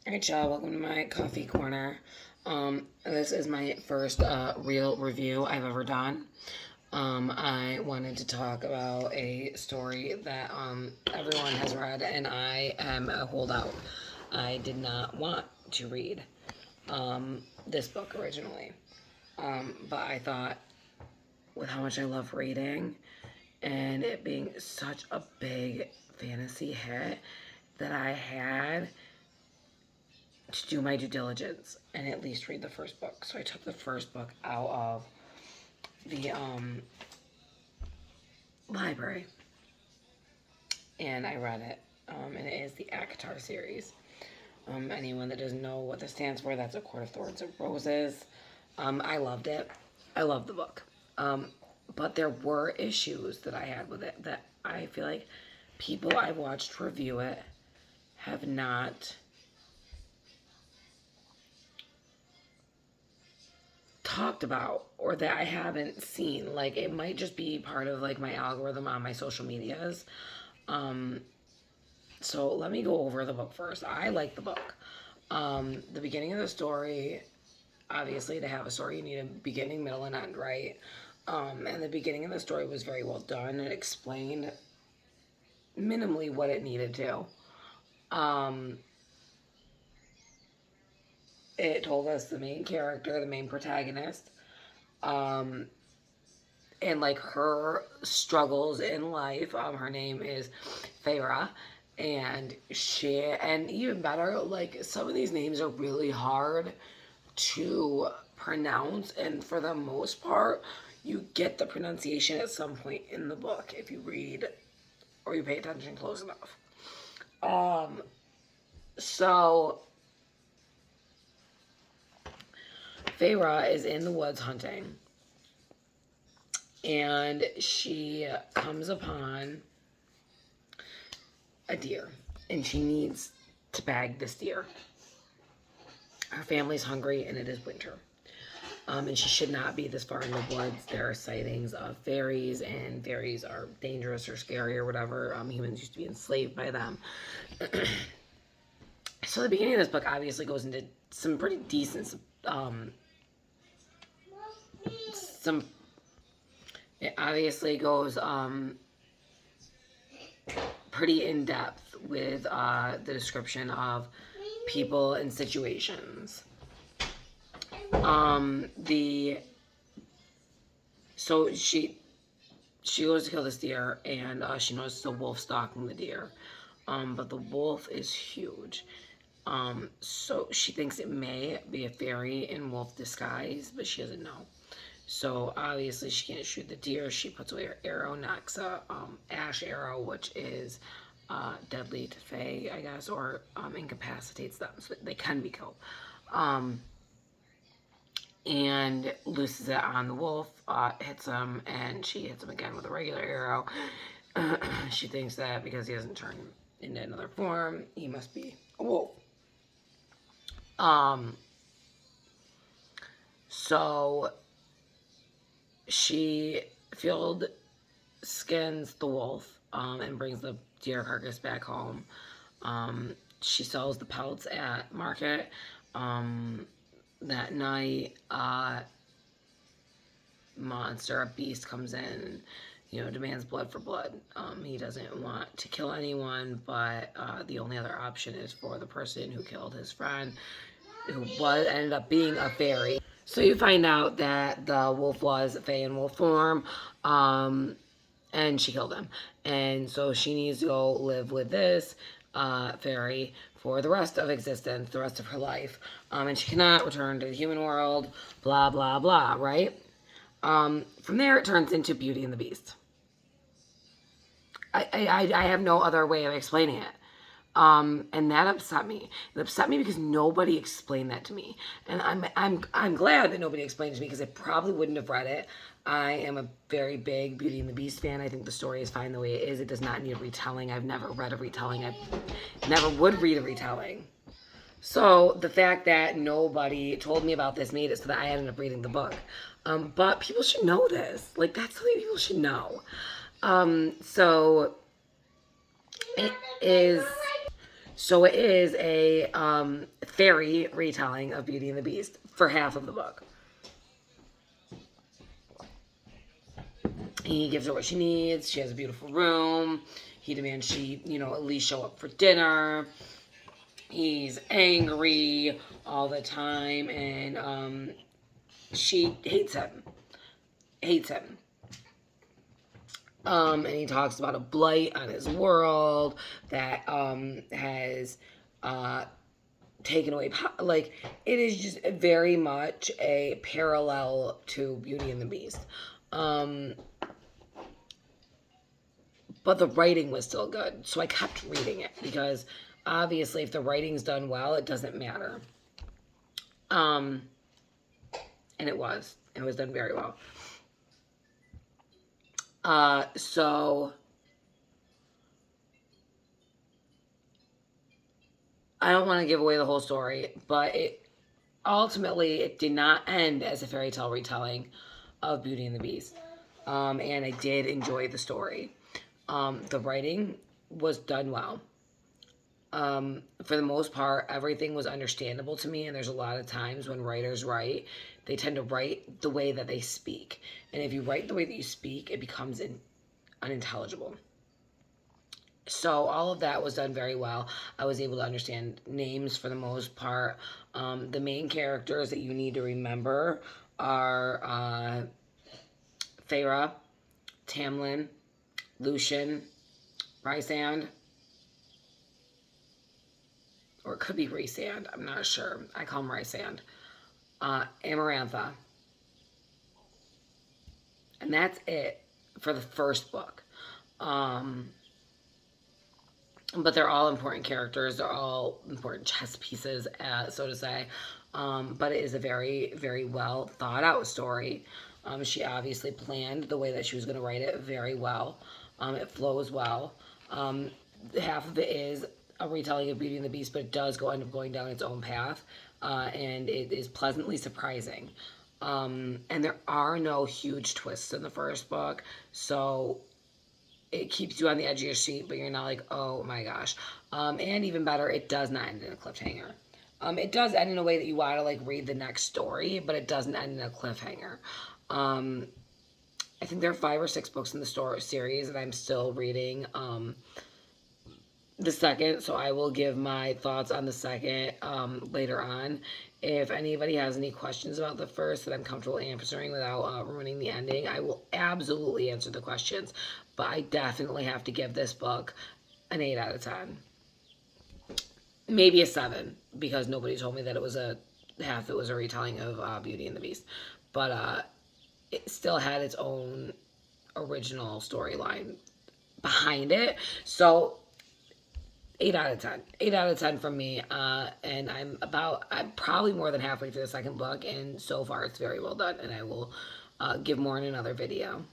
Alright, y'all, welcome to my coffee corner. This is my first real review I've ever done. I wanted to talk about a story that everyone has read, and I am a holdout. I did not want to read this book originally, but I thought, with how much I love reading, and it being such a big fantasy hit, that I had to do my due diligence and at least read the first book. So I took the first book out of the library and I read it. And it is the ACOTAR series. Anyone that doesn't know what this stands for, that's A Court of Thorns and Roses. I loved it. I loved the book. But there were issues that I had with it that I feel like people I've watched review it have not talked about, or that I haven't seen. Like, it might just be part of like my algorithm on my social medias. So let me go over the book first. I like the book. The beginning of the story, obviously to have a story you need a beginning, middle, and end, right? And the beginning of the story was very well done. It explained minimally what it needed to. It told us the main character, the main protagonist, and like her struggles in life. Her name is Feyre, and even better, like, some of these names are really hard to pronounce, and for the most part, you get the pronunciation at some point in the book if you read or you pay attention close enough. So Feyre is in the woods hunting, and she comes upon a deer, and she needs to bag this deer. Her family's hungry, and it is winter. And she should not be this far in the woods. There are sightings of fairies, and fairies are dangerous or scary or whatever. Humans used to be enslaved by them. So the beginning of this book obviously goes into some pretty decent it obviously goes pretty in depth with the description of people and situations. So she goes to kill this deer, and she knows it's a wolf stalking the deer, but the wolf is huge. So she thinks it may be a fairy in wolf disguise, but she doesn't know. So obviously she can't shoot the deer. She puts away her arrow, knocks a ash arrow, which is deadly to fae, I guess, or incapacitates them so that they can be killed. And looses it on the wolf, hits him, and she hits him again with a regular arrow. She thinks that because he doesn't turn into another form, he must be a wolf. So she field skins the wolf, and brings the deer carcass back home. She sells the pelts at market. That night, a beast comes in and, demands blood for blood. He doesn't want to kill anyone, but the only other option is for the person who killed his friend, who ended up being a fairy. So you find out that the wolf was a fae in wolf form, and she killed him. And so she needs to go live with this fairy for the rest of existence, the rest of her life. And she cannot return to the human world, blah, blah, blah, right? From there, it turns into Beauty and the Beast. I have no other way of explaining it. And that upset me. It upset me because nobody explained that to me. And I'm glad that nobody explained it to me, because I probably wouldn't have read it. I am a very big Beauty and the Beast fan. I think the story is fine the way it is. It does not need a retelling. I've never read a retelling. I never would read a retelling. So the fact that nobody told me about this made it so that I ended up reading the book. But people should know this. Like, that's something people should know. So it is... So it is a fairy retelling of Beauty and the Beast for half of the book. He gives her what she needs. She has a beautiful room. He demands she, at least show up for dinner. He's angry all the time, and she hates him. Hates him. And he talks about a blight on his world that has taken away. Like, it is just very much a parallel to Beauty and the Beast. But the writing was still good, so I kept reading it because obviously, if the writing's done well, it doesn't matter. And it was done very well. So I don't want to give away the whole story, but it did not end as a fairy tale retelling of Beauty and the Beast. And I did enjoy the story. The writing was done well. For the most part, everything was understandable to me, and there's a lot of times when writers write, they tend to write the way that they speak. And if you write the way that you speak, it becomes unintelligible. So all of that was done very well. I was able to understand names for the most part. The main characters that you need to remember are Feyre, Tamlin, Lucian, Rysand, or it could be Rysand, I'm not sure. I call him Rysand. Amarantha. And that's it for the first book. But they're all important characters. They're all important chess pieces, so to say. But it is a very, very well thought out story. She obviously planned the way that she was going to write it very well. It flows well. Half of it is a retelling of Beauty and the Beast, but it does end up going down its own path. And it is pleasantly surprising. And there are no huge twists in the first book. So it keeps you on the edge of your seat, but you're not like, oh my gosh. And even better, it does not end in a cliffhanger. It does end in a way that you want to like read the next story, but it doesn't end in a cliffhanger. I think there are 5 or 6 books in the story series, and I'm still reading the second, so I will give my thoughts on the second later on. If anybody has any questions about the first that I'm comfortable answering without ruining the ending, I will absolutely answer the questions. But I definitely have to give this book an 8 out of 10. Maybe a 7, because nobody told me that it was a retelling of Beauty and the Beast. But it still had its own original storyline behind it. So 8 out of 10. 8 out of 10 from me. And I'm probably more than halfway through the second book, and so far it's very well done, and I will give more in another video.